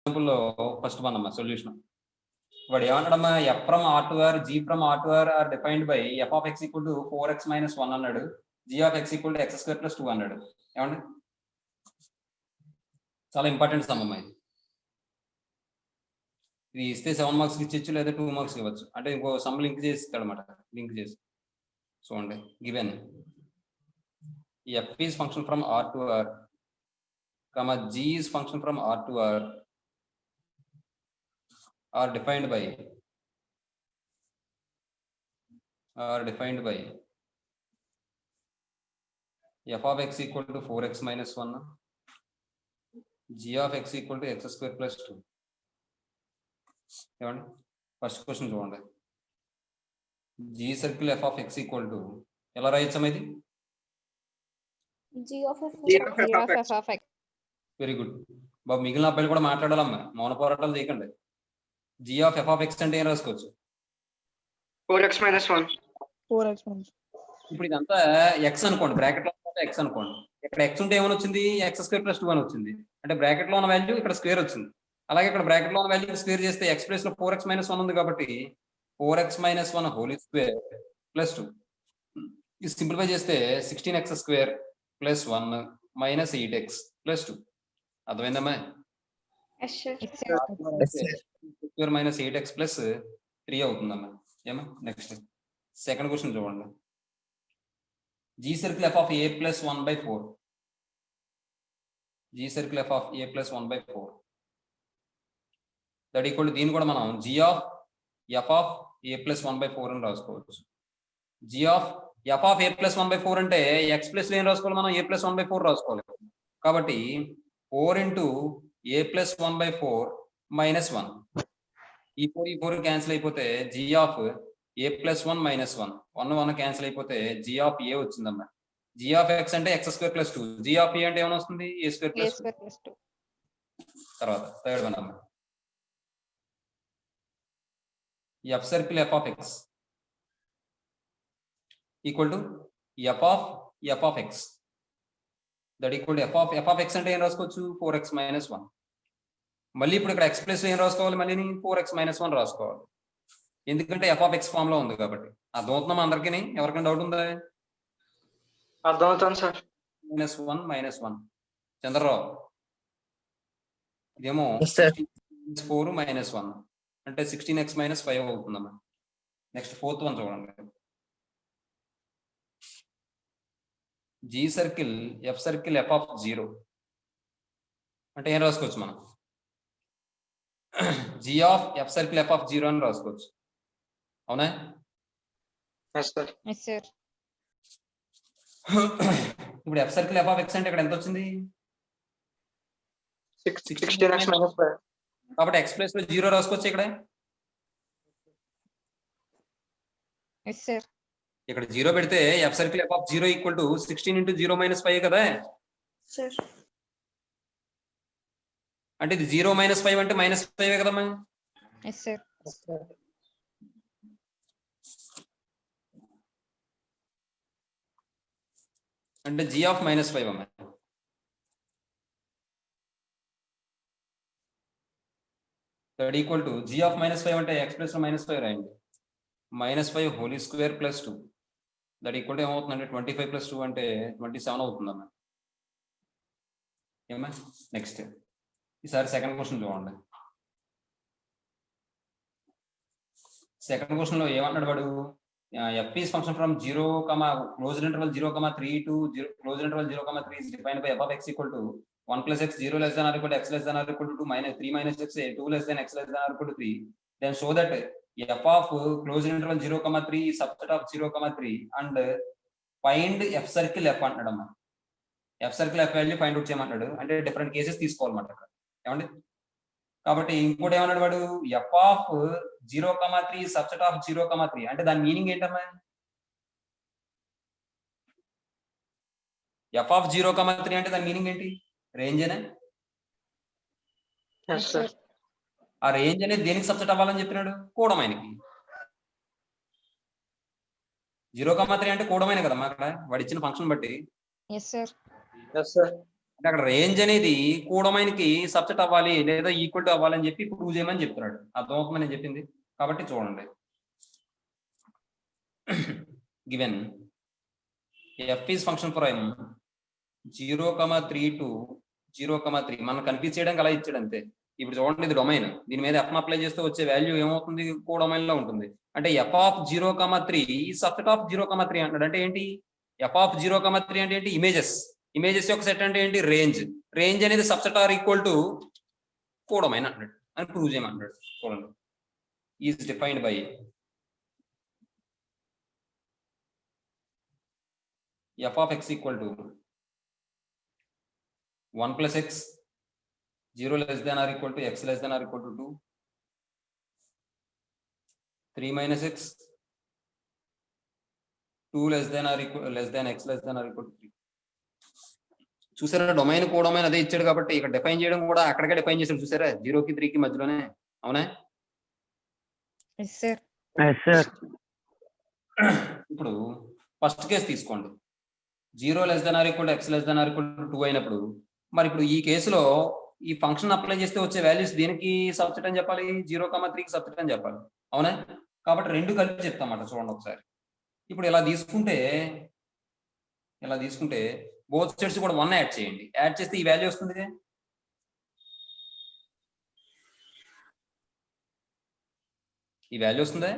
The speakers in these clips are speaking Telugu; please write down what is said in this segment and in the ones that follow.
ఎగ్జాంపుల్లో ఫస్ట్ వన్ అమ్మా సొల్యూషన్. వాడు ఏమన్నాడమ్మా, f from R to R, g from R to R defined by f of x equal to 4x - 1 అన్నాడు, g of x equal to x² + 2 అన్నాడు. ఏమండి, చాలా ఇంపార్టెంట్ సమ్ అమ్మా ఇది. ఇది ఇస్తే 7 మార్క్స్ ఇచ్చచ్చు, లేదా 2 మార్క్స్ ఇవ్వచ్చు. అంటే ఇంకో సమ్ లింక్ చేసి ఇస్తాడు అనమాట, లింక్ చేసి. చూడండి, given f is function from R to R, g is function from R to R are defined by f of x equal to 4x - 1, g of x equal to x² + 2. ఏమండి, ఫస్ట్ క్వశ్చన్ చూడండి. g circle f of x equal to ఎలా రాయొచ్చమ్మా ఇది? g of f. Very good బాబు, మిగిలిన అబ్బాయిలు కూడా మాట్లాడాలమ్మా, మౌన పోరాటాలు చేయకండి. G of f of x అంటే ఏం రాసుకోవచ్చు? 4x - 1. ఇప్పుడు ఇదంతా ఎక్స్ అనుకోండి, బ్రాకెట్ లో ఎక్స్ అనుకోండి. ఇక్కడ ఎక్స్ ఉంటే ఏమని వచ్చింది? x² + 2 అని వచ్చింది. అంటే బ్రాకెట్ లో ఉన్న వాల్యూ ఇక్కడ స్క్వేర్ వచ్చింది. అలాగే ఇక్కడ బ్రాకెట్ లో ఉన్న వాల్యూ స్క్వేర్ చేస్తే ఎక్స్ ప్లేస్ లో 4x - 1 ఉంది కాబట్టి 4x - 1 హోల్ స్క్వేర్ + 2. ఇది సింప్లిఫై చేస్తే 16x² + 1 - 8x + 2. అర్థమైందమ్మా? స్క్వేర్ - 8x + 3 అవుతుందమ్మా. ఏమా, నెక్స్ట్ సెకండ్ క్వశ్చన్ చూడండి. G circle f of a + 1/4, g circle f of a + 1/4 that equal to, దీన్ని కూడా మనం g of f of a + 1/4 అని రాసుకోవచ్చు. G of f of a + 1/4 అంటే ఎక్స్ ప్లస్ ఏం రాసుకోవాలి మనం? ఏ + 1/4 రాసుకోవాలి. కాబట్టి 4 × a + 1/4 - 1. ఈ 4 క్యాన్సిల్ అయిపోతే జీ ఆఫ్ ఏ + 1 - 1, 1 క్యాన్సిల్ అయిపోతే జీ ఆఫ్ ఏ వచ్చిందమ్మా. జీ ఆఫ్ ఎక్స్ అంటే x² + 2, జీ ఆఫ్ ఏ అంటే ఏమైనా వస్తుంది? a² + 2. తర్వాత థర్డ్ వన్ అమ్మా, F circle f of x equal to F of X that equal to F of x అంటే ఏం రాసుకోవచ్చు? 4x - 1. మళ్ళీ ఇప్పుడు ఇక్కడ ఎక్స్ ప్లస్ ఏం రాసుకోవాలి? మళ్ళీ 4x - 1 రాసుకోవాలి, ఎందుకంటే ఎఫ్ ఆఫ్ ఎక్స్ ఫామ్ లో ఉంది కాబట్టి. అర్థమవుతుందా అందరికీ? ఎవరికైనా డౌట్ ఉందా? అర్థమవుతుంది సార్. -1 - 1 చంద్రరావు, ఇదేమో 4 - 1 అంటే 16x - 5 అవుతుందమ్మా. నెక్స్ట్ ఫోర్త్ వన్ చూడండి. జీ సర్కిల్ ఎఫ్ ఆఫ్ 0 అంటే ఏం రాసుకోవచ్చు మనం? G of f circle f of 0 అని రాసుకోవచ్చు. అవునా? ఇప్పుడు f circle f of x అంటే ఇక్కడ ఎంత వచ్చింది? 16x - 5. కాబట్టి ఎక్స్ ప్లేస్ లో 0 రాసుకోవచ్చు ఇక్కడ. ఇక్కడ 0 పెడితే F circle f of 0 equal to 16 × 0 - 5 కదా. అంటే ఇది 0 - 5 అంటే -5 కదమ్మా. అంటే జీ ఆఫ్ -5 అమ్మా. That equal to g of -5 అంటే ఎక్స్ ప్లస్ లో -5 రాయండి. -5 whole square + 2 that equal to ఏమవుతుందంటే 25 + 2 అంటే 27 అవుతుందమ్మా. ఏమా, నెక్స్ట్ ఈసారి సెకండ్ క్వశ్చన్ చూడండి. సెకండ్ క్వశ్చన్ లో ఏమన్నాడు వాడు? F is function from 0, closed interval 0,3 to 0,3 is defined by f of x equal to 1 + x 0 less than or equal to x less than or equal to 2 - 3 - x 2 less than x less than or equal to 3. Then show that f of closed interval 0,3 is subset of 0,3 and find f circle f అంటాడమ్మా. F circle f value find out చేయమంటాడు. అంటే డిఫరెంట్ కేసెస్ తీసుకోవాలన్నమాట ఇక్కడ. ఏమండి, కాబట్టి ఇంకోటి ఏమన్నాడు వాడు? ఎఫ్ ఆఫ్ 0,3 సబ్సెట్ ఆఫ్ 0,3 అంటే దాని మీనింగ్ ఏంటమ్మా? ఎఫ్ ఆఫ్ 0,3 అంటే దాని మీనింగ్ ఏంటి? రేంజ్ అనే. ఆ రేంజ్ అనేది దేనికి సబ్సెట్ అవ్వాలని చెప్పినాడు? కూడమైనకి. 0,3 అంటే కూడమైన కదమ్మా అక్కడ వాడు ఇచ్చిన ఫంక్షన్ బట్టి. అంటే అక్కడ రేంజ్ అనేది కూడమైనకి సబ్సెట్ అవ్వాలి లేదా ఈక్వల్ టు అవ్వాలని చెప్పి ప్రూవ్ చేయమని చెప్తున్నాడు. అర్థమవుతుందని నేను చెప్పింది. కాబట్టి చూడండి, given f is function for m 0,3 to 0,3 మనం కన్ఫ్యూజ్ చేయడానికి అలా ఇచ్చాడు అంతే. ఇప్పుడు చూడండి, ఇది డొమైన్, దీని మీద ఎఫ్ అప్లై చేస్తే వచ్చే వాల్యూ ఏమవుతుంది, కోడొమైన్ లో ఉంటుంది. అంటే ఎఫ్ ఆఫ్ 0,3 సబ్సెట్ ఆఫ్ 0,3 అంటాడు. అంటే ఏంటి, ఎఫ్ ఆఫ్ 0,3 అంటే ఏంటి, ఇమేజెస్ యొక్క సెట్ అంటే ఏంటి, రేంజ్ అనేది subset or equal to codomain అంటాడు అని ప్రూవ్ చేయమంటాడు. చూడండి, is defined by f of x equal to 1 plus x 0 less than or equal to x less than or equal to 2, 3 minus x 2 less than or equal less than x less than or equal to 3. చూసారా, డొమైన్ కోడొమైన్ అదే ఇచ్చాడు కాబట్టి ఇక్కడ డిఫైన్ చేయడం కూడా అక్కడికే డిఫైన్ చేసాడు. చూసారా, 0 కి 3 కి మధ్యలోనే. అవునా? Yes, sir. Yes, sir. ఇప్పుడు ఫస్ట్ కేసు తీసుకోండి, 0 less than or equal to x less than or equal to 2 అయినప్పుడు, మరి ఇప్పుడు ఈ కేసులో ఈ ఫంక్షన్ అప్లై చేస్తే వచ్చే వాల్యూస్ దేనికి సబ్సెట్ అని చెప్పాలి, 0,3 కి సబ్సెట్ అని చెప్పాలి. అవునా? కాబట్టి రెండు కలిపి చెప్తామాట. చూడండి ఒకసారి, ఇప్పుడు ఇలా తీసుకుంటే బోత్ సైడ్స్ కూడా 1 యాడ్ చేయండి. యాడ్ చేస్తే ఈ వాల్యూ వస్తుంది. ఈ వాల్యూ వస్తుందా,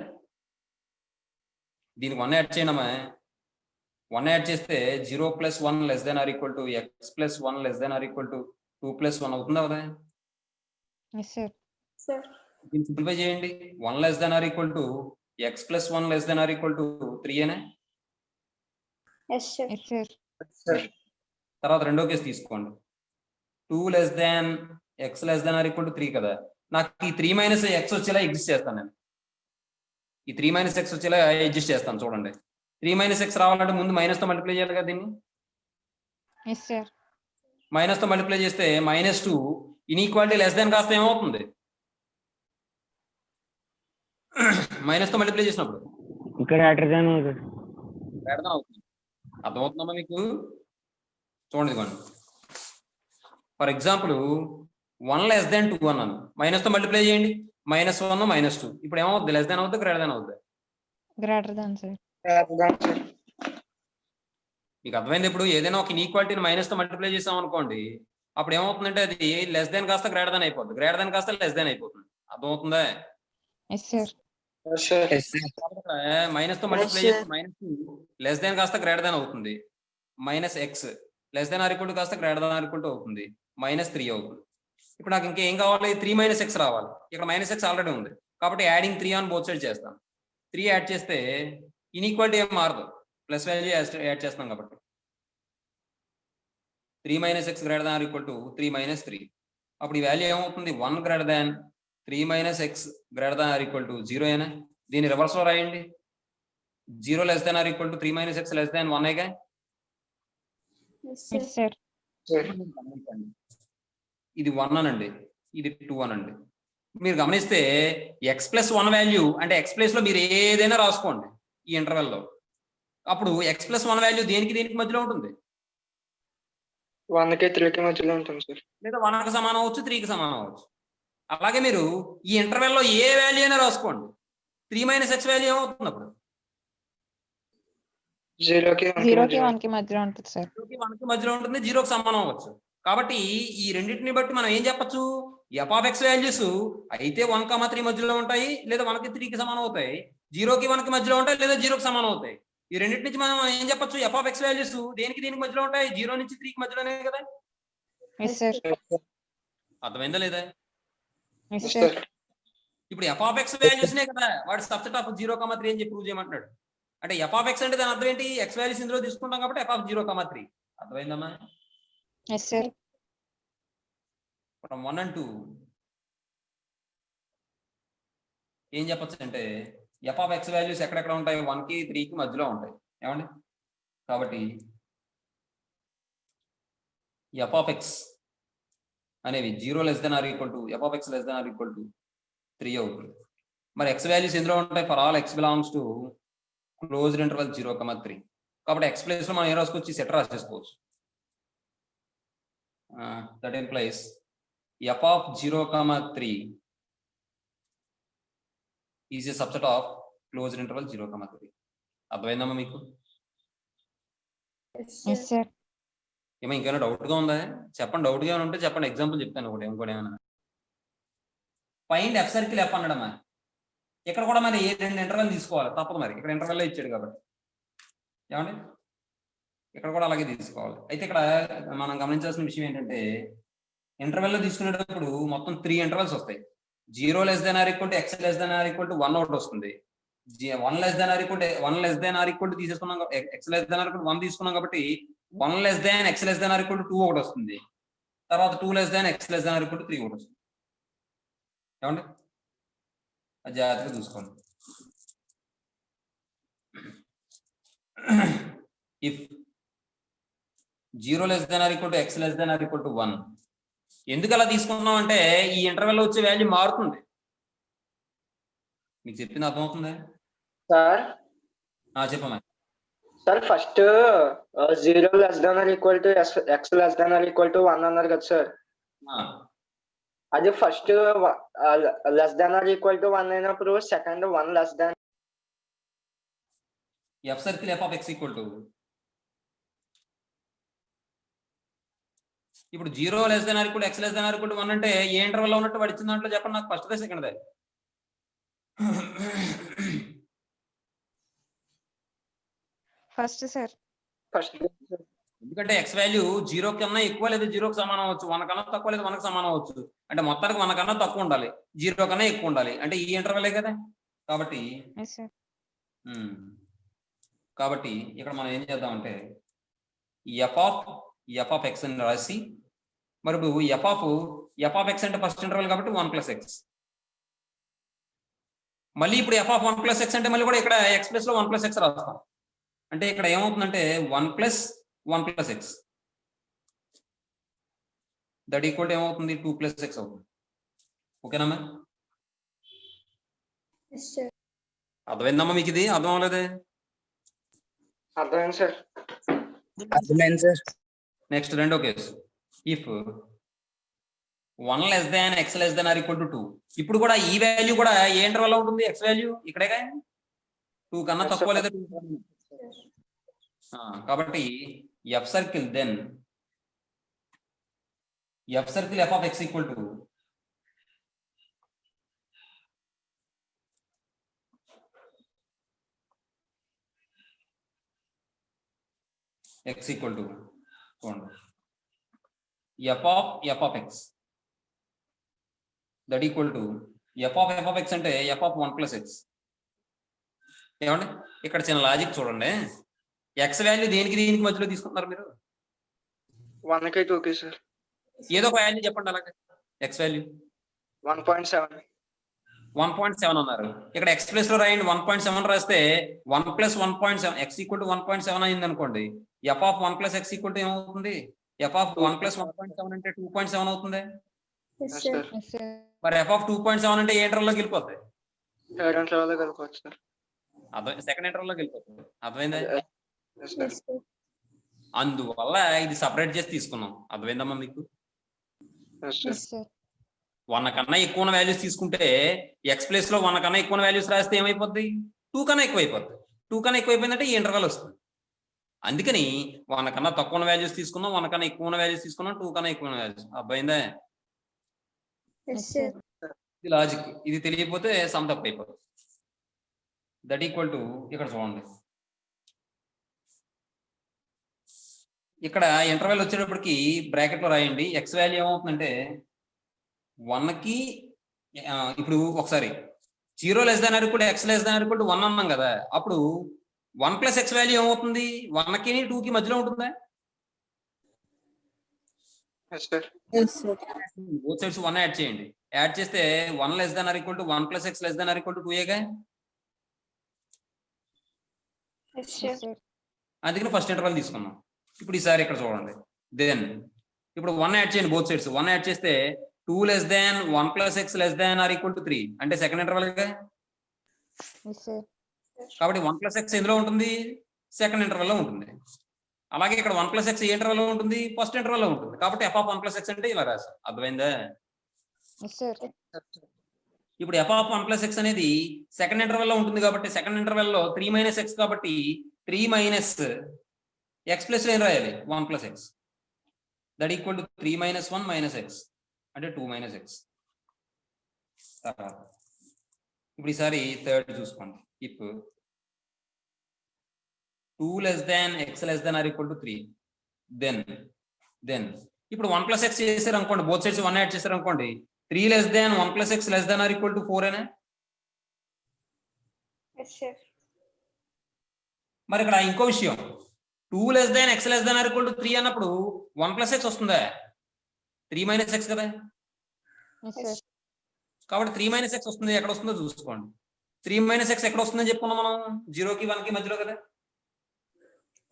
దీనికి 1 యాడ్ చేయడమా. 1 యాడ్ చేస్తే 0 plus 1 less than or equal to x plus 1 less than or equal to 2 plus 1 అవుతుందా కదా. Yes, sir. దీన్ని సింప్లిఫై చేయండి. 1 less than or equal to x plus 1 less than or equal to 3 అనే. Yes, sir. తర్వాత రెండో కేసు తీసుకోండి, 2 less than x less than or equal to 3 కదా. నాకు ఈ 3 minus x వచ్చేలా ఎగ్జిస్ట్ చేస్తాను నేను. ఈ 3 minus x వచ్చేలా అడ్జస్ట్ చేస్తాను. చూడండి, 3 minus x రావాలంటే ముందు మైనస్ తో మల్టిప్లై చేయాలి కదా దీన్ని. Yes, sir. మైనస్ తో మల్టిప్లై చేస్తే -2 ఇన్ఈక్వాలిటీ లెస్ దాన్ కాస్త ఏమవుతుంది, మైనస్ తో మల్టిప్లై చేసినప్పుడు గ్రేటర్ దాన్ అవుతుంది. అర్థమవుతుందమ్మా మీకు? చూడండి, ఇదిగోండి, ఫర్ ఎగ్జాంపుల్ 1 less than 2 అన్నాను, మైనస్ తో మల్టిప్లై చేయండి, -1 -2, ఇప్పుడు ఏమవుతుంది, లెస్ దాన్ అవుతుంది, గ్రేటర్ దాన్ అవుతుంది? Greater than, sir. మీకు అర్థమైంది? ఇప్పుడు ఏదైనా ఒక ఇన్ఈక్వాలిటీని మైనస్ తో మల్టిప్లై చేసాం అనుకోండి, అప్పుడు ఏమవుతుందంటే అది లెస్ దాన్ కాస్త గ్రేటర్ దాన్ అయిపోతుంది, గ్రేటర్ దాన్ కాస్త లెస్ దాన్ అయిపోతుంది. అర్థమవుతుందా? Yes, sir. మైనస్ తో మల్టిప్లై చేస్తే -2 లెస్ దాన్ కాస్త గ్రేటర్ దాన్ అవుతుంది, -x less than or equal to కాస్త greater than or equal to అవుతుంది, -3 అవుతుంది. ఇప్పుడు నాకు ఇంకేం కావాలి, 3 minus x రావాలి. ఇక్కడ -x ఆల్రెడీ ఉంది కాబట్టి యాడింగ్ 3 ఆన్ బోత్ సైడ్ చేస్తాను. 3 యాడ్ చేస్తే ఇన్ఈక్వాలిటీ ఏం మారదు, ప్లస్ వాల్యూ యాడ్ చేస్తాం కాబట్టి 3 minus x greater than or equal to 3 minus 3. అప్పుడు ఈ వాల్యూ ఏమవుతుంది, 1 greater than 3 minus x greater than or equal to 0 అయినా. దీన్ని రివర్స్ లో రాయండి, 0 less than or equal to 3 minus x less than 1 అయిగా. Yes, sir. ఇది 1 అనండి, ఇది 2 అనండి. మీరు గమనిస్తే x plus 1 వాల్యూ అంటే x ప్లేస్ లో మీరు ఏదైనా రాసుకోండి ఈ ఇంటర్వెల్ లో. అప్పుడు x plus 1 వాల్యూ దేనికి మధ్యలో ఉంటుంది, 1 కి 3 కి మధ్యలో ఉంటుంది సార్. లేదా 1 కి సమానం అవ్వచ్చు, 3 కి సమానం అవ్వచ్చు. అలాగే మీరు ఈ ఇంటర్వెల్ లో ఏ వాల్యూ అయినా రాసుకోండి, 3 minus x వాల్యూ ఏమవుతుంది అప్పుడు, 0 కి 1 కి మధ్యలో ఉంటుంది, సార్. 0 కి 1 కి మధ్యలో ఉంటుంది, 0 కి సమానం అవ్వచ్చు. కాబట్టి ఈ రెండింటిని బట్టి మనం ఏం చెప్పొచ్చు, ఎఫ్ ఆఫ్ ఎక్స్ వాల్యూస్ అయితే 1,3 మధ్యలో ఉంటాయి, లేదా 1 కి 3 కి సమానం అవుతాయి, 0 కి 1 కి మధ్యలో ఉంటాయి, లేదా 0 కి సమానం అవుతాయి. ఈ రెండింటి నుంచి మనం ఏం చెప్పొచ్చు, ఎఫ్ ఆఫ్ ఎక్స్ వాల్యూస్ దేనికి మధ్యలో ఉంటాయి, 0 నుంచి 3 కి మధ్యలోనే కదా. Yes, sir. అర్థమైందా లేదా? Yes, sir. ఇప్పుడు ఎఫ్ ఆఫ్ ఎక్స్ వాల్యూస్ నే కదా వాడు సబ్సెట్ ఆఫ్ 0,3 అని చెప్పి ప్రూవ్ చేయమంటున్నాడు. అంటే ఎఫ్ ఆఫ్ ఎక్స్ అంటే దాని అర్థం ఏంటి, ఎక్స్ వాల్యూస్ ఇందులో తీసుకుంటాం కాబట్టి ఎఫ్ ఆఫ్ 0,3. అర్థమైందమ్మా? Yes, sir. ఫ్రమ్ 1 and 2 ఏం చెప్పొచ్చు అంటే ఎఫ్ ఆఫ్ ఎక్స్ వాల్యూస్ ఎక్కడెక్కడ ఉంటాయి, 1 కి 3 కి మధ్యలో ఉంటాయి. ఏమండి? కాబట్టి ఎఫ్ ఆఫ్ ఎక్స్ అనేవి 0 less than or equal to F of X less than or equal to 3 అవుతుంది. మరి ఎక్స్ వాల్యూస్ ఎందులో ఉంటాయి, for all X belongs to closed interval 0,3. కాబట్టి ఎక్స్ ప్లేస్ లో మనం ఏ రాసుకోవచ్చు, set రాసేసుకోవచ్చు. that implies f of 0 comma 3 is a subset of closed interval 0 comma 3. అర్థమైందమ్మా మీకు? Yes sir. ఏమో ఇంకేమైనా డౌట్గా ఉందా? చెప్పండి, డౌట్గా ఏమైనా ఉంటే చెప్పండి, ఎగ్జాంపుల్ చెప్తాను ఒకటి ఇంకోటి ఏమైనా. ఫైండ్ ఎఫ్ సర్కిల్ ఎఫ్ అన్నాడమ్మా. ఇక్కడ కూడా మరి ఏ 2 ఇంటర్వెల్ తీసుకోవాలి, తప్పదు మరి, ఇక్కడ ఇంటర్వెల్లో ఇచ్చాడు కాబట్టి. ఏమండి ఇక్కడ కూడా అలాగే తీసుకోవాలి. అయితే ఇక్కడ మనం గమనించాల్సిన విషయం ఏంటంటే ఇంటర్వెల్లో తీసుకునేటప్పుడు మొత్తం 3 ఇంటర్వెల్స్ వస్తాయి. 0 less than or equal to x less than or equal to 1 ఒకటి వస్తుంది. 1 less than or equal to తీసేసుకున్నాం, x less than or equal to 1 తీసుకున్నాం కాబట్టి 1 less than x less than or equal to 2 ఒకటి వస్తుంది. తర్వాత 2 less than x less than or equal to 3 ఒకటి వస్తుంది. ఏమండి అది జాగ్రత్తగా చూసుకోండి. if 0 less than or equal to x less than or equal to 1, ఎందుకు అలా తీసుకున్నాం అంటే ఈ ఇంటర్వెల్ వచ్చే వాల్యూ మారుతుంది. మీకు చెప్పింది అర్థమవుతుందా సార్? చెప్పమ్మా. Sir first 0 less than or equal to x less than or equal to 1 అన్నారు కదా సార్. అది first less than or equal to 1 అయినప్పుడు second 1 less than F circle f of x equal to ఇప్పుడు 0 less than or equal to x less than or equal to 1 అంటే ఏ ఇంటర్వెల్ లో ఉన్నట్టు వాడు ఇచ్చిన దాంట్లో చెప్పండి నాకు, first they second they? First sir. First. ఎందుకంటే ఎక్స్ వాల్యూ 0 కన్నా ఎక్కువ లేదా 0కి సమానం అవ్వచ్చు, 1 కన్నా తక్కువ లేదా 1కి సమానం అవ్వచ్చు. అంటే మొత్తానికి 1 కన్నా తక్కువ ఉండాలి, 0 కన్నా ఎక్కువ ఉండాలి, అంటే ఈ ఇంటర్వెలే కదా. కాబట్టి ఎస్ సార్. కాబట్టి ఇక్కడ మనం ఏం చేద్దామంటే ఎఫ్ ఆఫ్ ఎక్స్ అని రాసి, మరి ఇప్పుడు ఎఫ్ ఆఫ్ ఎక్స్ అంటే ఫస్ట్ ఇంటర్వెల్ కాబట్టి 1 + x. మళ్ళీ ఇప్పుడు ఎఫ్ ఆఫ్ 1 + x అంటే మళ్ళీ కూడా ఇక్కడ ఎక్స్ ప్లస్ లో 1 + x రాస్తాం. అంటే ఇక్కడ ఏమవుతుందంటే 1 + 1 + x దట్ ఈక్వల్ టు ఏమవుతుంది 2 + x అవుతుంది. ఓకేనమ్మా? అర్థమైందమ్మా మీకు? ఇది అర్థం అవ్వలేదే? అర్థమైంది సార్. అర్థమైంది సార్. నెక్స్ట్ రెండో case, if 1 less than x less than or equal to 2. ఇప్పుడు కూడా ఈ వాల్యూ కూడా ఏ ఇంటర్వెల్ ఉంటుంది? ఎక్స్ వాల్యూ ఇక్కడే 2 కన్నా తక్కువ లేదా 2 కన్నా. కాబట్టి f circle then f circle f of x equal to x equal to f of x that equal to f of x అంటే f of 1 + x. ఏమండి ఇక్కడ చిన్న లాజిక్ చూడండి, ఎక్స్ వాల్యూ దేనికి దీనికి మధ్యలో తీసుకుంటున్నారు మీరు? 1కి 2కి సార్. ఏదో ఒక వాల్యూ చెప్పండి అలాగే. X value 1.7. 1.7 అన్నారు. ఇక్కడ ఎక్స్ ప్లస్ లో రాయండి, 1.7 రాస్తే 1 + 1.7 x = 1.7 అయింది అనుకోండి. ఎఫ్ ఆఫ్ 1 + x = ఏమవుతుంది? ఎఫ్ ఆఫ్ 1 + 1.7 అంటే 2.7 అవుతుంది. మరి ఎఫ్ ఆఫ్ 2.7 అంటే ఏ ఇంటర్వెల్లోకి వెళ్ళిపోతాయి? అర్థం, సెకండ్ ఇంటర్వెల్లోకి వెళ్ళిపోతుంది. అర్థమైందా? అందువల్ల ఇది సపరేట్ చేసి తీసుకున్నాం. అర్థమైందమ్మా మీకు? 1 కన్నా ఎక్కువ ఉన్న వాల్యూస్ తీసుకుంటే ఎక్స్ ప్లేస్ లో 1 కన్నా ఎక్కువ వాల్యూస్ రాస్తే ఏమైపోద్ది? 2 కన్నా ఎక్కువ అయిపోద్ది. 2 కన్నా ఎక్కువ అయిపోయిందంటే ఈ ఇంటర్వెల్ వస్తుంది. అందుకని 1 కన్నా తక్కువ ఉన్న వాల్యూస్ తీసుకున్నాం, 1 కన్నా ఎక్కువ ఉన్న వాల్యూస్ తీసుకున్నాం, 2 కన్నా ఎక్కువ ఉన్న వాల్యూస్. అర్థమైందా? ఇది లాజిక్. ఇది తెలియకపోతే సమ్ తప్పు అయిపోతుంది. దట్ ఈక్వల్ టు ఇక్కడ చూడండి, ఇక్కడ ఇంటర్వెల్ వచ్చేటప్పటికి బ్రాకెట్ లో రాయండి. ఎక్స్ వాల్యూ ఏమవుతుందంటే 1కి ఇప్పుడు ఒకసారి 0 less than or equal to x less than or equal to 1 అన్నాం కదా. అప్పుడు 1 + x వాల్యూ ఏమవుతుంది? 1కి 2కి మధ్యలో ఉంటుందా? బోత్ సైడ్స్ 1 యాడ్ చేయండి. యాడ్ చేస్తే 1 less than or equal to 1 + x less than or equal to 2 అందుకని ఫస్ట్ ఇంటర్వెల్ తీసుకున్నాం. ఇప్పుడు ఈసారి ఇక్కడ చూడండి, దెన్ ఇప్పుడు 1 యాడ్ చేయండి, బోత్ సైడ్స్ 1 యాడ్ చేస్తే 2 less than 1 + x less than or equal to 3 అంటే సెకండ్ ఇంటర్వెల్. కాబట్టి 1 + x ఎందులో ఉంటుంది? సెకండ్ ఇంటర్వెల్ లో ఉంటుంది. అలాగే ఇక్కడ 1 ప్లస్ ఎక్స్ ఏ ఇంటర్వెల్ లో ఉంటుంది, ఫస్ట్ ఇంటర్వెల్ లో ఉంటుంది. కాబట్టి ఎఫ్ ఆఫ్ 1 ప్లస్ ఎక్స్ అంటే ఇలా రాశారు. అర్థమైందా? Yes sir. ఇప్పుడు ఎఫ్ ఆఫ్ 1 ప్లస్ ఎక్స్ అనేది సెకండ్ ఇంటర్వెల్ లో ఉంటుంది కాబట్టి సెకండ్ ఇంటర్వెల్ లో 3 మైనస్ ఎక్స్ కాబట్టి 3 మైనస్ ఎక్స్ ప్లస్ ఏం రాయాలి 1 plus X that equal to 3 minus 1 minus X అంటే 2 మైనస్ ఎక్స్. ఇప్పుడు ఈసారి థర్డ్ చూసుకోండి. ఇప్పుడు 2 less than x less than or equal to 3 then ఇప్పుడు 1 ప్లస్ ఎక్స్ చేశారు అనుకోండి, బోత్ సైడ్స్ 1 యాడ్ చేశారు అనుకోండి, 3 less than 1 plus x less than or equal to 4 అనే. Yes sir. మరి ఇక్కడ ఇంకో విషయం, 2 less than x less than or equal to 3 అన్నప్పుడు 1 ప్లస్ ఎక్స్ వస్తుందా? 3 మైనస్ ఎక్స్ కదా. Yes sir. కాబట్టి 3 మైనస్ ఎక్స్ వస్తుంది. ఎక్కడ వస్తుందో చూసుకోండి. 3 మైనస్ ఎక్స్ ఎక్కడ వస్తుందని చెప్పుకున్నాం మనం, 0 కి 1 కి మధ్యలో కదా.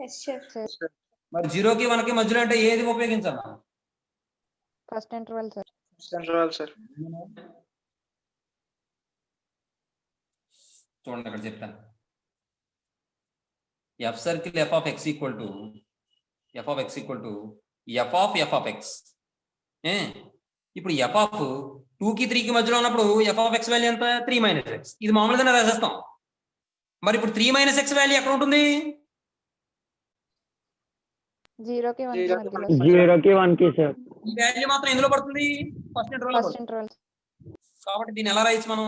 Yes sir. మరి 0 కి 1 కి మధ్యలో అంటే ఏది ఉపయోగించాలి? First interval sir. సార్ చూడండి అక్కడ చెప్తాను. F circle f of x equal to F of x equal to F of X. ఇప్పుడు ఎఫ్ ఆఫ్ 2 కి 3 కి మధ్యలో ఉన్నప్పుడు ఎఫ్ ఆఫ్ ఎక్స్ వాల్యూ ఎంత? 3 మైనస్ ఎక్స్. ఇది మామూలుగానే రాసేస్తాం. మరి ఇప్పుడు 3 మైనస్ ఎక్స్ వాల్యూ ఎక్కడ ఉంటుంది? 0 కి 1 కి మధ్యలో. 0 కి 1 కి సార్. ఈ వాల్యూ మాత్రం ఎందులో పడుతుంది? ఫస్ట్ ఇంటర్వెల్ లో ఫస్ట్ పడుతుంది. ఇంటర్వెల్. కాబట్టి దీన్ని ఎలా రాయొచ్చు మనం?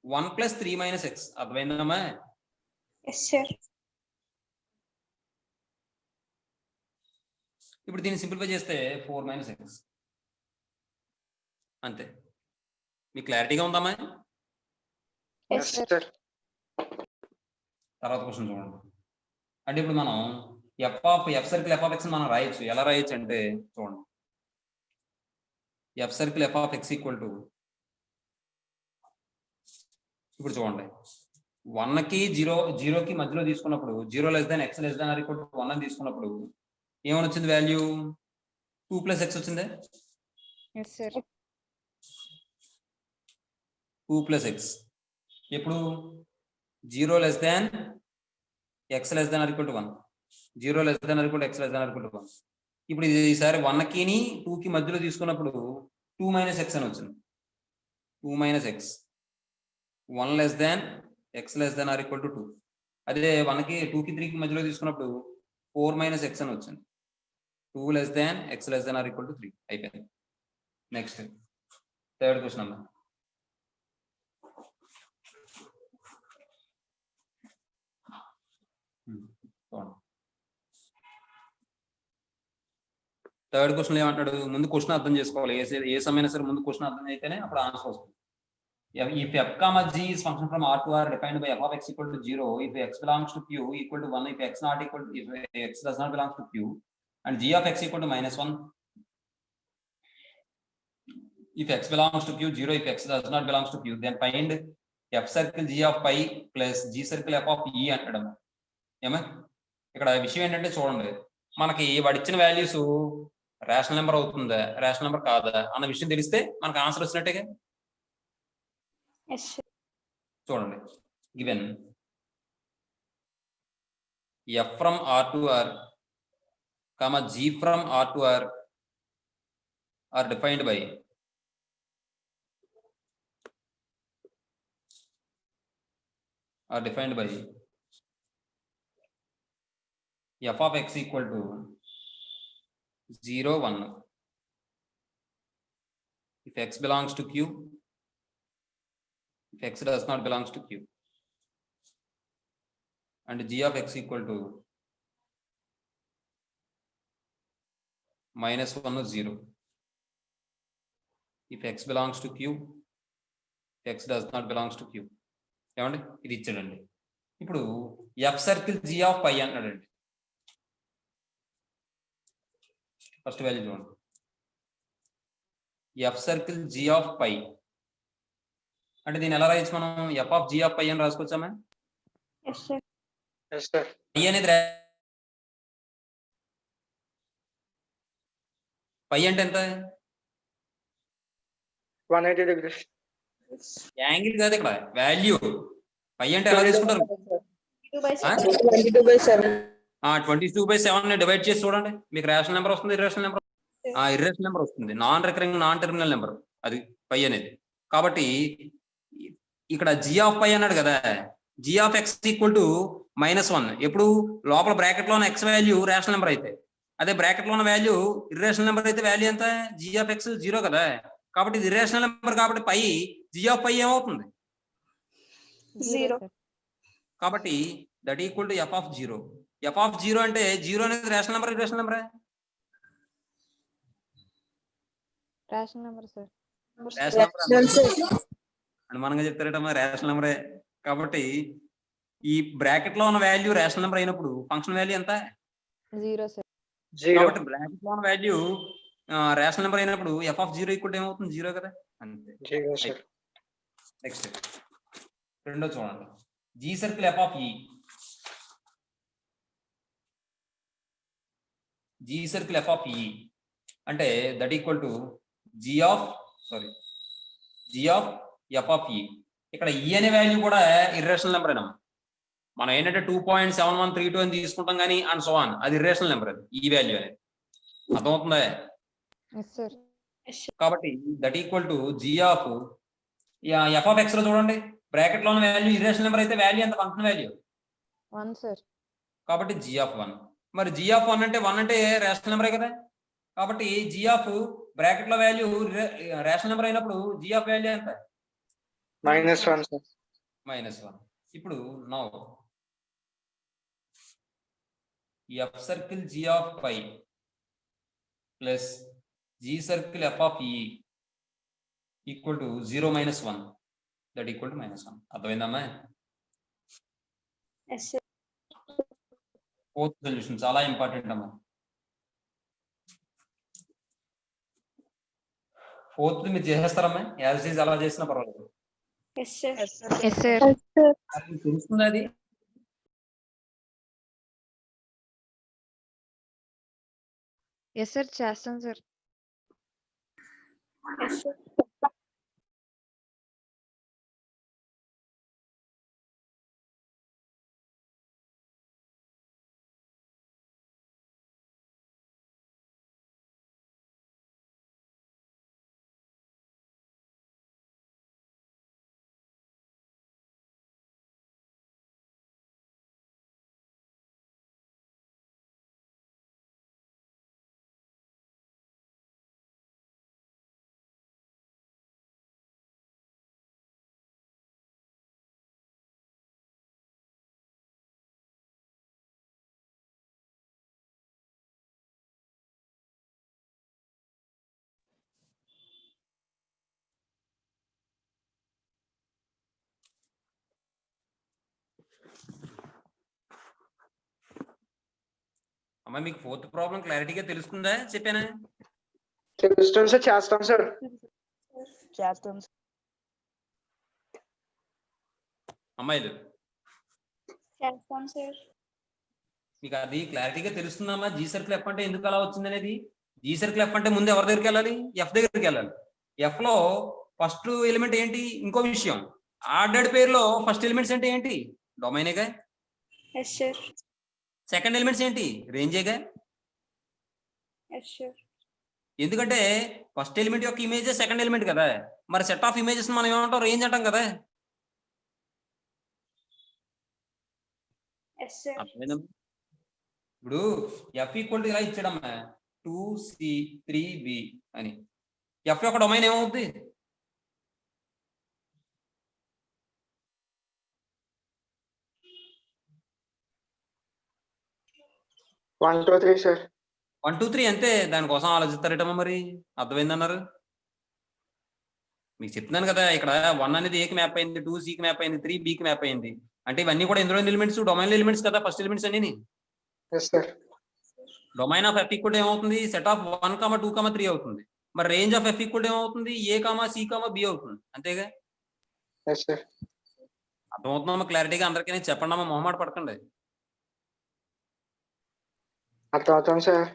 1 ప్లస్ 3 మైనస్ ఎక్స్. అర్థమైందమ్మా? Yes sir. ఇప్పుడు దీన్ని సింప్లిఫై చేస్తే 4 మైనస్ ఎక్స్ అంతే. మీకు క్లారిటీగా ఉందమ్మా? Yes sir. తర్వాత క్వశ్చన్ చూడండి. అంటే ఇప్పుడు మనం f circle f of x మనం రాయొచ్చు. ఎలా రాయొచ్చు అంటే చూడండి, f circle f of x equal to, ఇప్పుడు చూడండి 1 కి 0 కి మధ్యలో తీసుకున్నప్పుడు 0 less than x less than or equal to 1 అని తీసుకున్నప్పుడు ఏమని వచ్చింది వాల్యూ? 2 ప్లస్ ఎక్స్ వచ్చిందే. Yes sir. 2 ప్లస్ ఎక్స్ ఇప్పుడు 0 less than x less than or equal to 1, 0 less than or equal to X less than or equal to 1. ఇప్పుడు ఇది ఈసారి 1 కి 2 కి మధ్యలో తీసుకున్నప్పుడు 2 మైనస్ ఎక్స్ అని వచ్చింది. 2 minus X 1 less than x less than or equal to 2. అదే 1 కి 2 కి 3 కి మధ్యలో తీసుకున్నప్పుడు 4 మైనస్ ఎక్స్ అని వచ్చింది. 2 less than x less than or equal to 3 అయిపోయింది. నెక్స్ట్ థర్డ్ క్వశ్చన్ అమ్మా. థర్డ్ క్వశ్చన్ ఏమంటాడు? ముందు క్వశ్చన్ అర్థం చేసుకోవాలి. ఏ సమయం సరే ముందు క్వశ్చన్ అర్థం అయితేనే అప్పుడు ఆన్సర్ వస్తుంది. If f comma g is function from R to R defined by f of x equal to 0, if x belongs to q equal to 1, if x not equal to, if x does not belong to q, and g of x equal to -1. If x belongs to q 0, if x does not belongs to q, then find f circle g of pi plus g circle f of e అంటాడు. ఏమా ఇక్కడ విషయం ఏంటంటే చూడండి, మనకి వాడు ఇచ్చిన వాల్యూస్ రేషనల్ నెంబర్ అవుతుందా రేషనల్ నెంబర్ కాదా అన్న విషయం తెలిస్తే మనకు ఆన్సర్ వచ్చినట్టేగా. చూడండి, given f from R to R, comma g from R to R are defined by f of x equal to 0, 1. If x belongs to q, if x does not belongs to q, and g of x equal to -1, 0. If x belongs to q, x does not belongs to q. ఏమండి ఇది ఇచ్చాడండి. ఇప్పుడు ఎఫ్ సర్కిల్ జీ ఆఫ్ పై అన్నాడండి. ఫస్ట్ వాల్యూ చూడండి, ఎఫ్ సర్కిల్ జీ ఆఫ్ పై అంటే దీన్ని ఎలా రాయొచ్చు మనం? ఎఫ్ ఆఫ్ జీ ఆఫ్ పై అని రాసుకోవచ్చామా? పై అనేది పై అంటే ఎంత? 180 degrees. యాంగిల్ కాదు ఇక్కడ వాల్యూ. పై అంటే ఎలా తీసుకుంటారు? 22/7. 22/7 ని డివైడ్ చేసి చూడండి, మీకు రేషనల్ నెంబర్ వస్తుంది, ఇర్రేషనల్ నెంబర్ ఇర్రేషనల్ నెంబర్ వస్తుంది, non recurring non terminal number అది పై అనేది. కాబట్టి ఇక్కడ జీ ఆఫ్ పై అన్నాడు కదా, g of x equal to -1 ఎప్పుడు లోపల బ్రాకెట్ లో ఉన్న ఎక్స్ వాల్యూ రేషనల్ నెంబర్ అయితే, అదే బ్రాకెట్ లో ఉన్న వాల్యూ ఇర్రేషనల్ నెంబర్ అయితే వాల్యూ ఎంత, జీ ఆఫ్ ఎక్స్ 0 కదా. కాబట్టి ఇది ఇర్రేషనల్ నెంబర్ కాబట్టి పై జీ ఆఫ్ పై ఏమవుతుంది, 0. కాబట్టి that equal to F of 0. F of 0 అంటే 0 అనేది rational number irrational number rational number sir. అనుమానంగా చెప్తారటమ్మా, రేషనల్ నెంబరే. కాబట్టి ఈ బ్రాకెట్ లో ఉన్న వాల్యూ రేషనల్ నెంబర్ అయినప్పుడు ఫంక్షన్ వాల్యూ ఎంత, 0 సార్. కాబట్టి బ్రాకెట్ లో ఉన్న వాల్యూ రేషనల్ నెంబర్ అయినప్పుడు ఎఫ్ ఆఫ్ 0 ఈక్వల్ ఏమవుతుంది, 0 కదా, అంతే. నెక్స్ట్ రెండో చూడండి, జీ సర్కిల్ ఎఫ్ ఆఫ్ ఈ. జీ సర్కిల్ ఎఫ్ ఆఫ్ ఈ అంటే that equal to g of f of e. ఇక్కడ ఈ అనే వాల్యూ కూడా ఇర్రేషనల్ నెంబర్ అయినా, మనం ఏంటంటే 2.7132 అని తీసుకుంటాం కానీ అండ్ సో ఆన్, అది ఇర్రేషనల్ నెంబర్, అది ఈ వాల్యూ అనేది అర్థమవుతుందా. Yes sir. కాబట్టి that equal to g of f of x లో చూడండి, బ్రాకెట్ లో ఉన్న వాల్యూ ఇర్రేషనల్ నెంబర్ అయితే వాల్యూ ఎంత, ఫంక్షన్ వాల్యూ 1 సార్. కాబట్టి జీ ఆఫ్ 1. మరి జీ ఆఫ్ 1 అంటే 1 అంటే రేషనల్ నెంబరే కదా. కాబట్టి జీ ఆఫ్ బ్రాకెట్ లో వాల్యూ రేషనల్ నెంబర్ అయినప్పుడు జీ ఆఫ్ వాల్యూ ఎంత, -1 సార్. -1. ఇప్పుడు now f circle g of pi plus g circle f of e equal to 0 - 1 that equal to -1. అర్థమైందమ్మా. Yes sir. ఫోర్త్ సొల్యూషన్ చాలా ఇంపార్టెంట్ అమ్మా. ఫోర్త్ మీరు చేసేస్తారమ్మా, యాజ్ ఈజ్ అలా చేసినా పర్వాలేదు. Yes sir. Yes sir. తెలుస్తుంది అది. ఎస్ సార్, చేస్తాం సార్. Yes sir. అమ్మా మీకు ఫోర్త్ ప్రాబ్లం క్లారిటీగా తెలుస్తుందా, చెప్పానా. తెలుస్తుంది సార్, చేస్తాం సార్. చేస్తాం అమ్మాయిలు చేస్తాం సార్. మీకు అది క్లారిటీగా తెలుస్తుందమ్మా, జీ సర్కిల్ ఎఫ్ అంటే ఎందుకు అలా వచ్చింది అనేది. జీ సర్కిల్ ఎఫ్ అంటే ముందు ఎవరి దగ్గరికి వెళ్ళాలి, ఎఫ్ దగ్గరికి వెళ్ళాలి. ఎఫ్ లో ఫస్ట్ ఎలిమెంట్ ఏంటి, ఇంకో విషయం, ఆర్డర్డ్ పేరులో ఫస్ట్ ఎలిమెంట్స్ అంటే ఏంటి, డొమైనేగా. Yes sir. సెకండ్ ఎలిమెంట్స్ ఏంటి, రేంజేగా. Yes sir. ఎందుకంటే ఫస్ట్ ఎలిమెంట్ యొక్క ఇమేజ్ సెకండ్ ఎలిమెంట్ కదా, మరి సెట్ ఆఫ్ ఇమేజెస్ మనం ఏమంటాం, రేంజ్ అంటాం కదా. Yes sir. ఇప్పుడు ఎఫ్ ఈక్వల్ టు ఇలా ఇచ్చాడమ్మా 2C3B అని. ఎఫ్ యొక్క డొమైన్ ఏమవుద్ది, వన్ టూ త్రీ సార్. 1 2 3 అంతే. దానికోసం ఆలోచిస్తారేటమ్మా, మరి అర్థమైందన్నారు. మీకు చెప్తున్నాను కదా, ఇక్కడ 1 అనేది ఏకి మ్యాప్ అయింది, 2 సికి మ్యాప్ అయింది, 3 బికి మ్యాప్ అయింది. అంటే ఇవన్నీ కూడా ఎందులో ఎలిమెంట్స్, డొమైన్ ఎలిమెంట్స్ కదా, ఫస్ట్ ఎలిమెంట్స్ అన్ని. డొమైన్ ఆఫ్ ఎఫ్ ఈక్వల్ ఏమవుతుంది, సెట్ ఆఫ్ 1, 2, 3 అవుతుంది. మరి రేంజ్ ఆఫ్ ఎఫ్ ఈక్వల్ ఏమవుతుంది, ఏ కామా సి కామా బి అవుతుంది, అంతేగా. అర్థమవుతుందమ్మా క్లారిటీగా అందరికీ, చెప్పండి అమ్మా, మొహమాట పడకండి. అర్థమవుతాం సార్.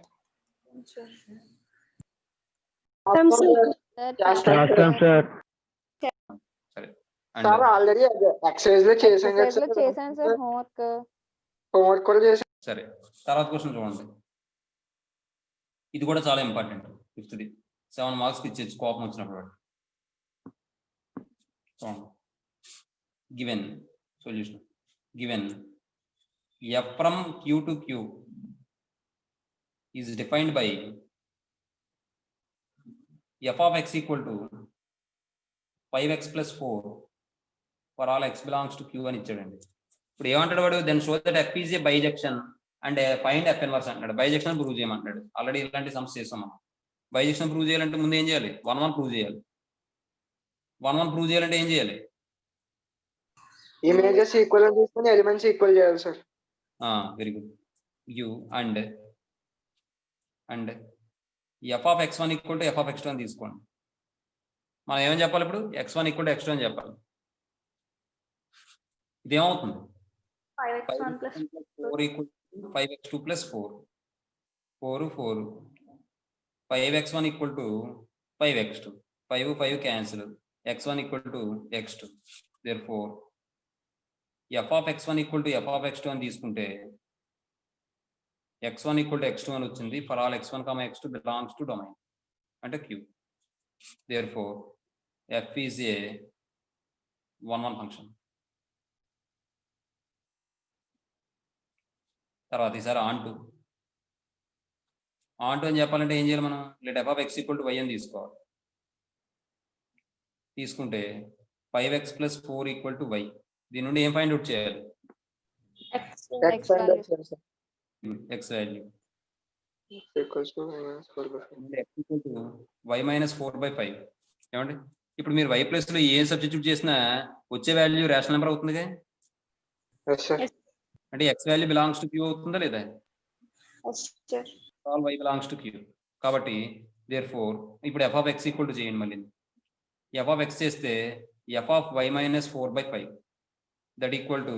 సరే సార్ ఆల్రెడీ ఎక్సర్సైజ్ లో చేశాను కదా చేశాను సార్, హోంవర్క్ కూడా చేశాను. సరే తర్వాత క్వశ్చన్ చూడండి, ఇది కూడా చాలా ఇంపార్టెంట్. 5th 7 మార్క్స్ ఇచ్చేది కోపం వచ్చినప్పుడు. చూడండి, given solution, given f from q to q is defined by f of x equal to 5x plus 4 for all x belongs to q అని ఇచ్చాడండి. ఇప్పుడు ఏమంటాడు వాడు, then show that f is a bijection and find f inverse అంటాడు. బైజెక్షన్ ప్రూవ్ చేయమంటాడు. ఆల్రెడీ ఇలాంటి సమస్య చేస్తాం మనం. బైజెక్షన్ ప్రూవ్ చేయాలంటే ముందు ఏం చేయాలి, 1 1 ప్రూవ్ చేయాలి. 1 1 ప్రూవ్ చేయాలంటే ఏం చేయాలి, ఇమేజెస్ ఈక్వల్ అని తీసుకొని ఎలిమెంట్స్ ఈక్వల్ చేయాలి sir. Very good. You and f of x1 equal to f of x2 అని తీసుకోండి. మనం ఏమని చెప్పాలి ఇప్పుడు, x1 ఈక్వల్ టు x2 అని చెప్పాలి. ఇదేమవుతుంది, 5x1 plus 4 equal to 5x2 plus 4 4 4 5x1 equal to 5x2 5 5 cancel, x1 equal to x2. therefore f of x1 equal to f of x2 అని తీసుకుంటే x1 ఈక్వల్ టు x2 అని వచ్చింది. For all x1, x2 belongs to domain అంటే q. therefore f is a 1 1 function. తర్వాత ఈసారి ఆన్ టు అని చెప్పాలంటే ఏం చేయాలి మనం, let f of x equal to y అని తీసుకోవాలి. తీసుకుంటే 5x plus 4 equal to y. దీని నుండి ఏం ఫైండ్ అవుట్ చేయాలి, x value. x value equals to y minus 4/5. ఏమండి, ఇప్పుడు మీరు y ప్లస్ లో ఏం సబ్స్టిట్యూట్ చేసినా వచ్చే వాల్యూ రేషనల్ నెంబర్ అవుతుందిగా. yes sir. అంటే x value belongs to q అవుతుందా లేదా, Yes, sir. All y belongs to q. కాబట్టి therefore ఇప్పుడు f of x equal to చేయండి. మళ్ళీ f of x చేస్తే f of y minus 4/5 that equal to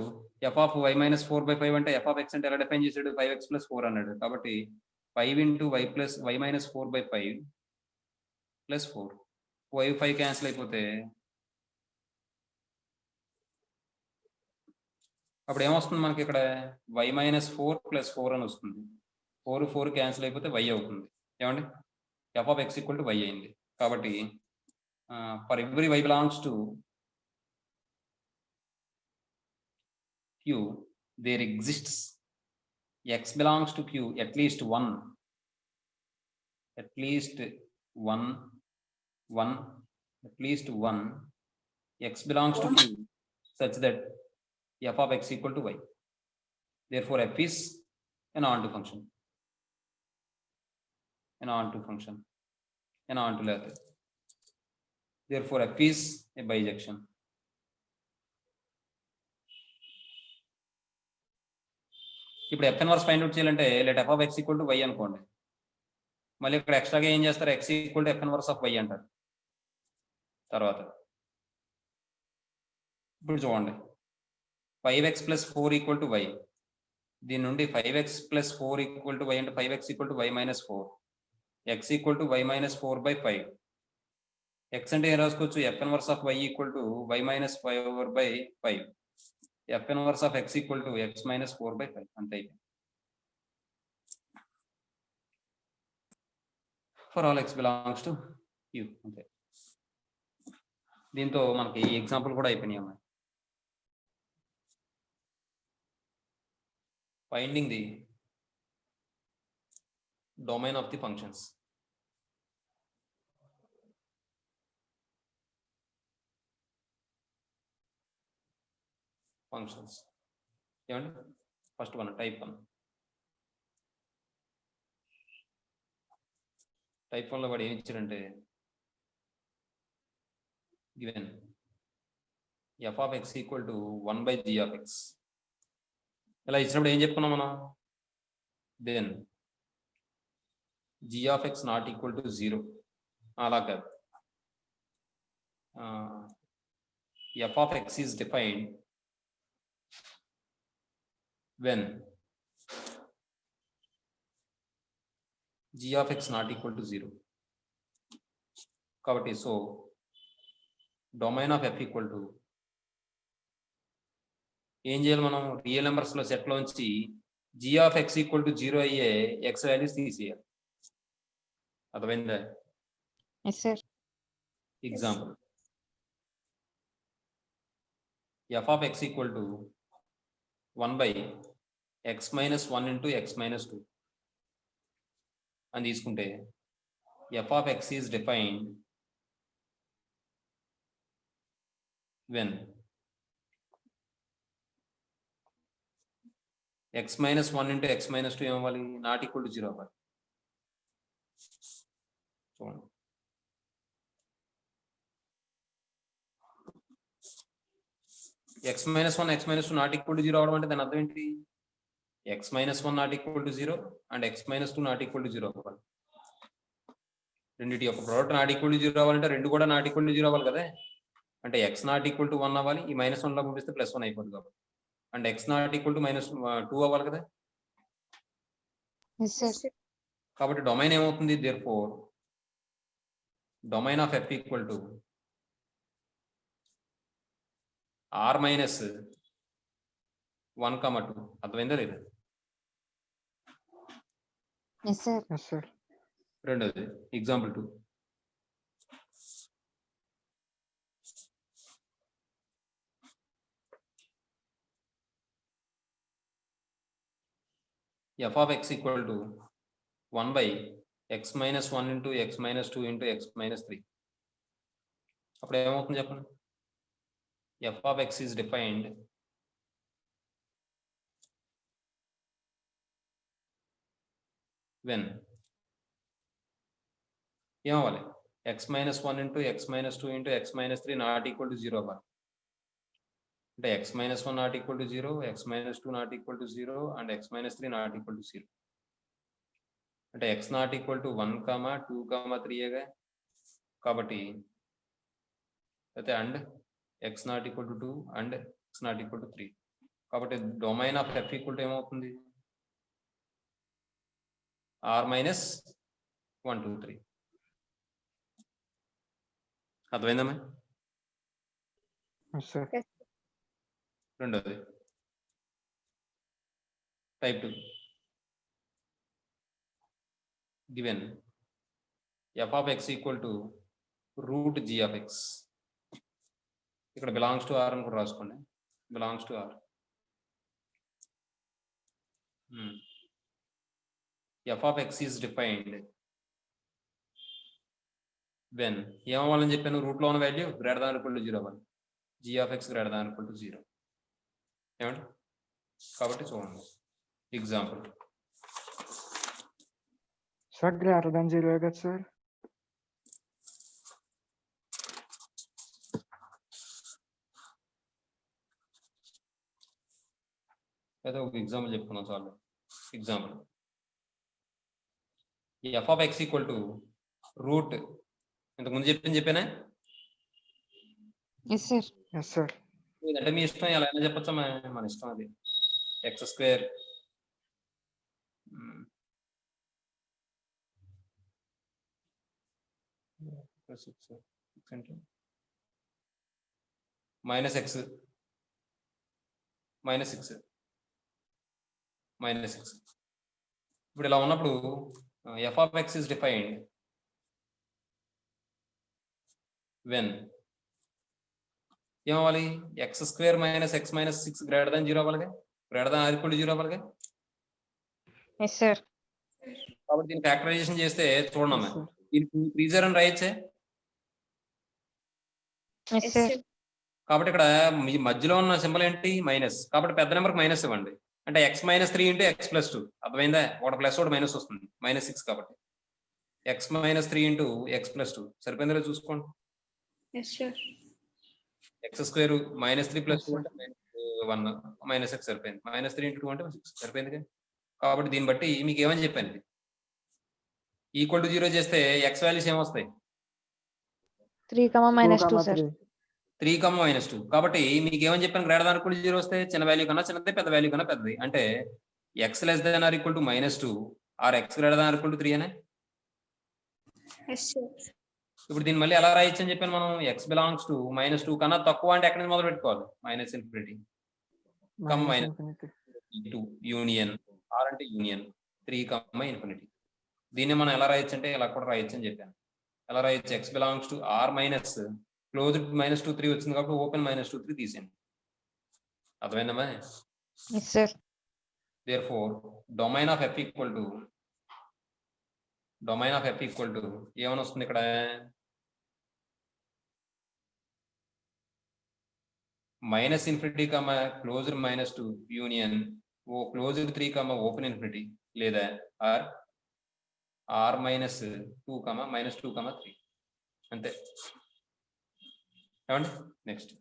f of y minus 4/5 అంటే f of x అంటే ఎలా డిఫైన్ చేసాడు, 5x plus 4 అన్నాడు. కాబట్టి 5 into y plus y minus 4/5 plus 4 5 5 cancel అయిపోతే అప్పుడు ఏమొస్తుంది మనకి ఇక్కడ, y minus 4 plus 4 అని వస్తుంది. 4 4 క్యాన్సిల్ అయిపోతే y అవుతుంది. ఏమండి, f of x equal to y అయింది. కాబట్టి for every y belongs to q there exists x belongs to q at least one x belongs to q such that f of x equal to y. therefore f is an onto function, therefore f is a bijection. ఇప్పుడు f ఇన్వర్స్ ఫైండ్ అవుట్ చేయాలంటే let f of x equal to y అనుకోండి. మళ్ళీ ఇక్కడ ఎక్స్ట్రాగా ఏం చేస్తారు, x equal to f inverse of y అంటారు. తర్వాత ఇప్పుడు చూడండి, 5x plus 4 equal to y. దీని నుండి 5x plus 4 equal to y అంటే 5x equal to y minus 4, x equal to y minus 4/5. x అంటే ఏం రాసుకోవచ్చు, f inverse of y equal to y minus 4/5. f inverse of x equal to x minus 4/5 అంతే. For all x belongs to q అంతే. దీంతో మనకి ఈ ఎగ్జాంపుల్ కూడా అయిపోయినాయి అమ్మాయి. Finding the domain of the functions. ఏమండి, ఫస్ట్ వన్ టైప్ 1. టైప్ 1 లో వాడు ఏమి ఇచ్చాడంటే given f of x equal to 1/g of x. ఇలా ఇచ్చినప్పుడు ఏం చెప్పుకున్నాం మనం, then g of x not equal to 0. అలా కాదు, f of x is defined when g of x not equal to 0. కాబట్టి so domain of f equal to ఏం చేయాలి మనం, రియల్ నెంబర్స్ లో సెట్ లోంచి g of x equal to 0 అయ్యే x వాల్యూస్ తీసేయాలి. అర్థమైందా? Yes sir. Example f of x equal to 1 by x minus 1 into x minus 2 అని తీసుకుంటే f of x is defined when x minus 1 into x minus 2 ఏమవ్వాలి? నాట్ ఈక్వల్ టు 0 అవ్వాలి. చూడండి, x minus 1 x minus 2 not equal to 0 అవడం అంటే దాని అర్థం ఏంటి? x minus 1 not equal to 0 and x minus 2 not equal to 0 అవ్వాలి. రెండింటి యొక్క ప్రోడక్ట్ నాట్ ఈక్వల్ టు 0 అవ్వాలంటే రెండు కూడా నాట్ ఈక్వల్ టు 0 అవ్వాలి కదా. అంటే x నాట్ ఈక్వల్ టు 1 అవ్వాలి, ఈ -1 లో పంపిస్తే +1 అయిపోతుంది కాబట్టి. And x not equal to -2 అవ్వాలి కదా. Yes sir. కాబట్టి డొమైన్ ఏమవుతుంది? Therefore domain of f equal to r minus 1, 2. అర్థమైందా లేదా? Yes sir. రెండోది example 2. f of x equal to 1 by x minus 1 into x minus 2 into x minus 3. అప్పుడు ఏమవుతుంది చెప్పండి? f of x is defined when ఏమవ్వాలి? x minus 1 into x minus 2 into x minus 3 not equal to 0 అవ్వాలి. అంటే x minus 1 not equal to 0, x minus 2 not equal to 0 and x minus 3 not equal to 0. అంటే x నాట్ ఈక్వల్ టు 1, 2, 3 కాబట్టి అయితే and x not equal to 2 and x not equal to 3. కాబట్టి domain of f equal to ఏమవుతుంది? r minus 1, 2, 3. అర్థమైందమ్మా? రెండోది type 2. Given f of x equal to route g of x. ఇక్కడ బిలాంగ్స్ టు r అని కూడా రాసుకోండి. Belongs to r. f of x is defined when ఏమవ్వాలని చెప్పాను? రూట్ లో ఉన్న value greater than equal to 0 అవ్వాలి. g of x greater than equal to 0. ఏమండి? కాబట్టి చూడండి ఎగ్జాంపుల్. సార్ గ్రేటర్ దాన్ 0 కదా సార్? అయితే ఒక ఎగ్జాంపుల్ చెప్పుకున్నాం చాలు. Example f of x equal to root ఇంతకుముందు చెప్పానే. Yes sir. Yes sir. అంటే మీ ఇష్టం, ఎలా అయినా చెప్పచ్చా, మన ఇష్టం అది. x square minus x minus 6 minus 6. ఇప్పుడు ఇలా ఉన్నప్పుడు f of x is defined when ఏమవ్వాలి? x square minus x minus 6 greater than 0 అవ్వాలి. Greater than or equal to 0 అవ్వాలి. Yes sir. కాబట్టి దీన్ని ఫ్యాక్టరైజేషన్ చేస్తే చూడండి అమ్మా, దీనికి ఫ్రీజర్ అని రాయొచ్చే. Yes sir. కాబట్టి ఇక్కడ మీ మధ్యలో ఉన్న సింబల్ ఏంటి? మైనస్. కాబట్టి పెద్ద నెంబర్కి మైనస్ ఇవ్వండి. అంటే x minus 3 into x plus 2. అర్థమైందా? ఒకటి ప్లస్ ఒకటి మైనస్ వస్తుంది. -6 కాబట్టి x minus 3 into x plus 2 సరిపోయిందో చూసుకోండి. x స్క్వేర్ -3 ప్లస్ 2 అంటే -1 -6 సరిపోయింది. -3 ఇంటూ 2 అంటే 6 సరిపోయింది. కాబట్టి దీన్ని బట్టి మీకు ఏమని చెప్పాను? ఈక్వల్ టు 0 చేస్తే x వాల్యూస్ ఏమొస్తాయి? 3, -2 సార్. 3, -2. కాబట్టి మీకు ఏమని చెప్పాను? గ్రేటర్ దాన్ ఈక్వల్ టు 0 వస్తే చిన్న వాల్యూ కన్నా చిన్నది, పెద్ద వాల్యూ కన్నా పెద్దది. అంటే x less than or equal to -2 or x greater than or equal to 3 అనే. ఇప్పుడు దీన్ని మళ్ళీ ఎలా రాయొచ్చు అని చెప్పాను మనం? x బిలాంగ్స్ టు -2 కన్నా తక్కువ అంటే ఎక్కడి నుంచి మొదలు పెట్టుకోవాలి? -∞ కమ్ -2 యూనియన్ ఆర్ అంటే యూనియన్ 3, ఇన్ఫినిటీ. దీన్ని మనం ఎలా రాయొచ్చు అంటే ఇలా కూడా రాయొచ్చు అని చెప్పాను. ఎలా రాయొచ్చు? X belongs to R minus closed -2, 3 వచ్చింది కాబట్టి ఓపెన్ -2, 3 తీసేయండి. అర్థమైందమ్మా? Yes sir. therefore domain of f equal to ఏమని వస్తుంది ఇక్కడ? -∞, Closed -2 union closed 3, open infinity, లేదా ఆర్ -2, -2, 3 అంతే. ఏమండి? నెక్స్ట్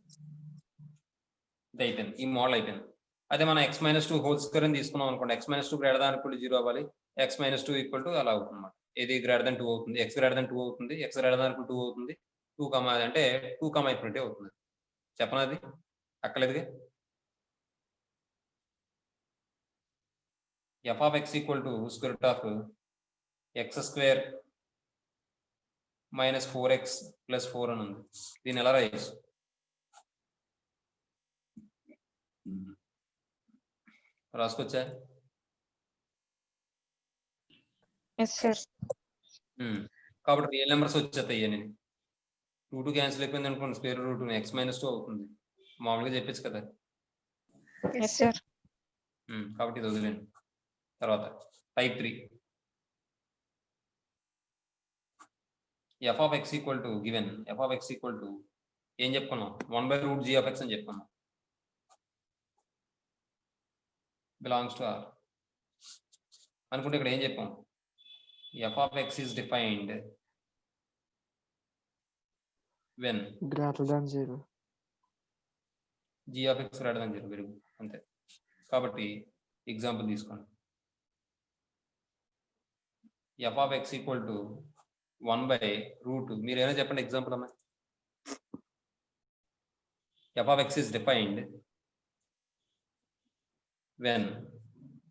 ఇది అయిపోయింది, ఈ మోడల్ అయిపోయింది. అదే మనం x-2 హోల్ స్క్వేర్ అని తీసుకున్నాం అనుకోండి, x-2 greater than equal to 0 అవ్వాలి, x-2 ఈక్వల్ టు అలా అవుతుంది అన్నమాట. ఇది గ్రేటర్ దాన్ 2 అవుతుంది, x గ్రేటర్ దాన్ 2 అవుతుంది, x గ్రేటర్ దాన్ 2 అవుతుంది, 2, అంటే 2, ఇన్ఫినిటీ అవుతుంది. చెప్పనది అక్కలేదుగా. f of x equal to square root of x² minus 4x plus 4 అని ఉంది. దీన్ని ఎలా రాయొచ్చు? రాసుకోవచ్చా? Yes sir. కాబట్టి రియల్ నెంబర్స్ వచ్చేస్తాయి. నేను 2 క్యాన్సిల్ అయిపోయింది అనుకోండి, స్క్వేర్ రూట్ x-2 అవుతుంది. మామూలుగా చెప్పచ్చు కదా. Yes sir. కాబట్టి ఇది వదిలేండి. తర్వాత type 3 f of x equal to given f of x equal to ఏం చెప్పుకున్నాం? 1/√g of x అని చెప్పుకున్నాం. belongs to R అనుకుంటే ఇక్కడ ఏం చెప్పాం? f of x is defined when greater than 0. g of x greater than 0. Very good, అంతే. కాబట్టి ఎగ్జాంపుల్ తీసుకోండి. f of x equal to 1/√2. మీరు ఏమైనా చెప్పండి ఎగ్జాంపుల్ అమ్మా. f of x is defined when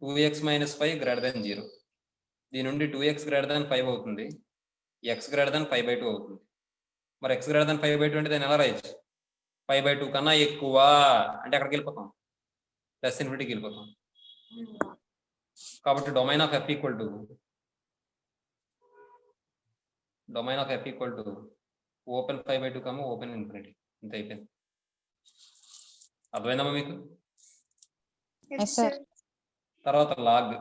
2x minus 5 greater than 0. దీని నుండి 2x greater than 5 అవుతుంది, x greater than 5/2 అవుతుంది. మరి x greater than 5/2 అంటే దాన్ని ఎలా రాయొచ్చు? 5/2 కన్నా ఎక్కువ అంటే అక్కడికి వెళ్ళిపోతాం, ప్లస్ ఇన్ఫినిటీకి వెళ్ళిపోతాం. కాబట్టి domain of f equal to open 5/2, open infinity. అంతే అయిపోయింది. అర్థమైందమ్మా మీకు? Yes, sir. తర్వాత లాగ్.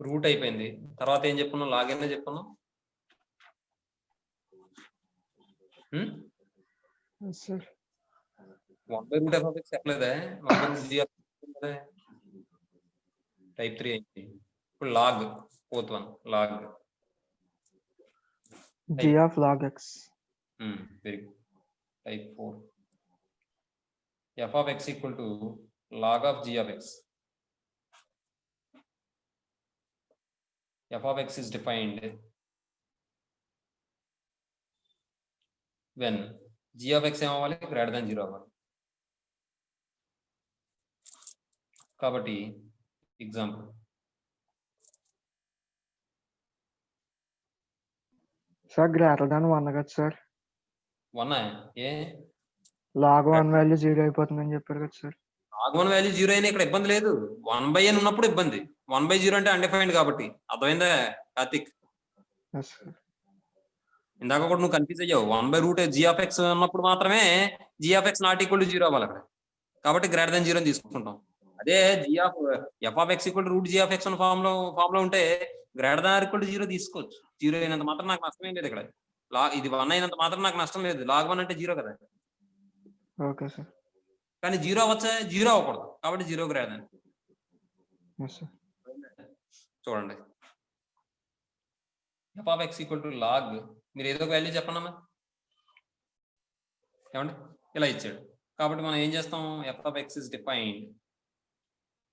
రూట్ అయిపోయింది. తర్వాత ఏం చెప్పుకున్నాం? లాగ్ అనే చెప్పుకున్నాం. Yes, sir. 1/√f of x చెప్పలేదా? 1/√g of x టైప్ 3 అయింది. ఇప్పుడు log, fourth one log. G of log x. Very good. Type 4 f of x equal to log of g of x. f of x is defined when g of x ఏమవ్వాలి? గ్రేటర్ దాన్ 0 అవ్వాలి. కాబట్టి ఎగ్జాంపుల్ Sir, greater than 1 కదా సార్. 1 ఏ log 1 వాల్యూ 0 అయిపోతుందని చెప్పారు కదా సార్. log 1 వాల్యూ 0 అయినా ఇక్కడ ఇబ్బంది లేదు. 1/n ఉన్నప్పుడు ఇబ్బంది. 1/0 అంటే అన్డిఫైన్డ్ కాబట్టి. అర్థమైందా కార్తిక్? Yes, sir. ఇందాక కూడా నువ్వు కన్ఫ్యూజ్ అయ్యావు. 1/√g of x ఉన్నప్పుడు మాత్రమే g of x not equal to 0 అవ్వాలి అక్కడ. కాబట్టి గ్రేటర్ దాన్ 0 అని తీసుకుంటాం. అదే f of x equal to √g of x form లో ఉంటే గ్రేటర్ దాన్ ఈక్వల్ టు 0 తీసుకోవచ్చు. 0 అయినంత మాత్రం నాకు నష్టం ఏం లేదు ఇక్కడ. ఇది 1 అయినంత మాత్రం నాకు నష్టం లేదు. log 1 అంటే 0 కదా. Okay sir. కానీ 0 అవ్వచ్చా? 0 అవ్వకూడదు. కాబట్టి 0 గ్రేటర్ దాన్. Yes, sir. చూడండి, f of x equal to log, మీరు ఏదో ఒక వాల్యూ చెప్పండి అమ్మా. ఏమండి ఇలా ఇచ్చాడు. కాబట్టి మనం ఏం చేస్తాం? f of x is defined.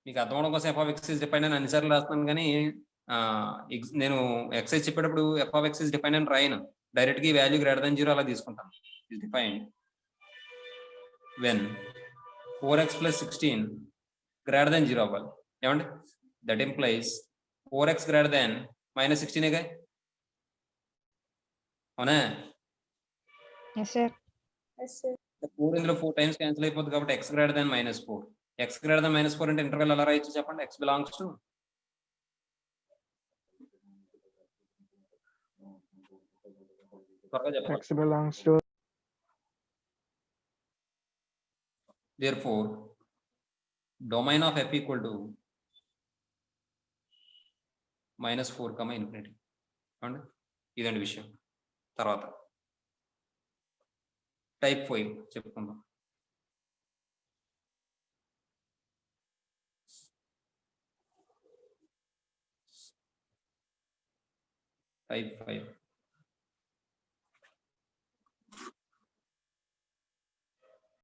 మీకు అర్థం అవడం కోసం f of x is defined అని అన్నిసార్లు రాస్తున్నాను, కానీ నేను ఎక్సైజ్ చెప్పేటప్పుడు f of x is defined అని రాయను. డైరెక్ట్ గా ఈ వాల్యూ గ్రేటర్ దాన్ 0 అలా తీసుకుంటాను. is defined when 4x plus 16 greater than 0 అవ్వాలి. ఏమండి? That implies 4x greater than -16 అవునా? Yes sir. Yes, sir. 4 ఇందులో 4 టైమ్స్ క్యాన్సిల్ అయిపోతుంది కాబట్టి x greater than -4. x greater than -4 అంటే ఇంటర్వెల్ ఎలా రాయొచ్చు చెప్పండి? x బిలాంగ్స్ టు త్వరగా చెప్పండి. X belongs to Therefore, domain of f equal to -4, infinity. అండి ఇదండి విషయం. తర్వాత టైప్ 5 చెప్పుకుందాం. టైప్ 5